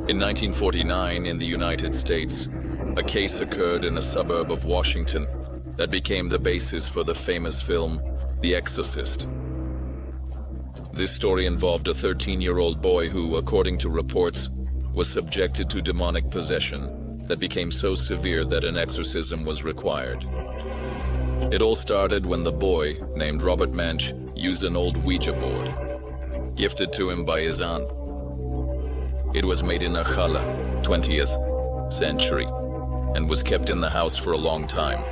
In 1949, in the United States, a case occurred in a suburb of Washington that became the basis for the famous film, The Exorcist. This story involved a 13-year-old boy who, according to reports, was subjected to demonic possession that became so severe that an exorcism was required. It all started when the boy, named Robert Mensch, used an old Ouija board, gifted to him by his aunt. It was made in a challah, 20th century, and was kept in the house for a long time.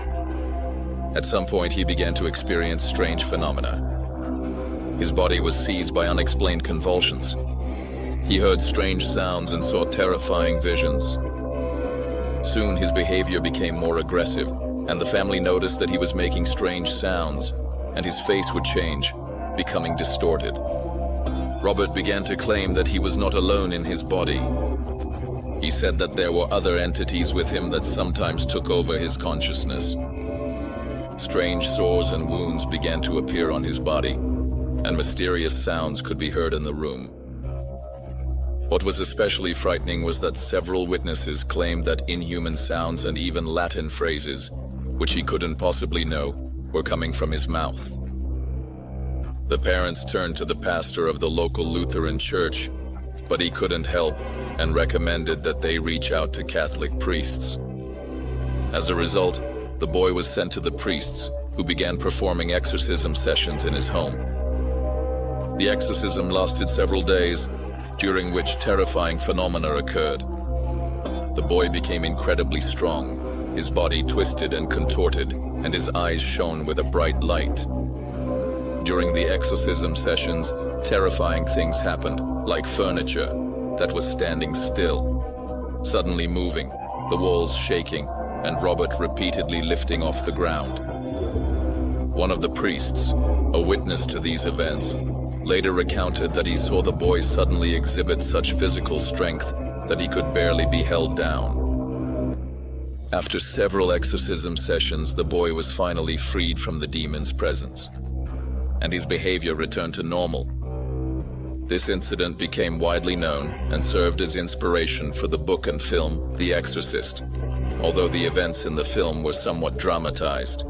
At some point, he began to experience strange phenomena. His body was seized by unexplained convulsions. He heard strange sounds and saw terrifying visions. Soon, his behavior became more aggressive, and the family noticed that he was making strange sounds, and his face would change, becoming distorted. Robert began to claim that he was not alone in his body. He said that there were other entities with him that sometimes took over his consciousness. Strange sores and wounds began to appear on his body, and mysterious sounds could be heard in the room. What was especially frightening was that several witnesses claimed that inhuman sounds and even Latin phrases, which he couldn't possibly know, were coming from his mouth. The parents turned to the pastor of the local Lutheran church, but he couldn't help and recommended that they reach out to Catholic priests. As a result, the boy was sent to the priests, who began performing exorcism sessions in his home. The exorcism lasted several days, during which terrifying phenomena occurred. The boy became incredibly strong, his body twisted and contorted, and his eyes shone with a bright light. During the exorcism sessions, terrifying things happened, like furniture that was standing still, suddenly moving, the walls shaking, and Robert repeatedly lifting off the ground. One of the priests, a witness to these events, later recounted that he saw the boy suddenly exhibit such physical strength that he could barely be held down. After several exorcism sessions, the boy was finally freed from the demon's presence, and his behavior returned to normal. This incident became widely known and served as inspiration for the book and film The Exorcist, although the events in the film were somewhat dramatized.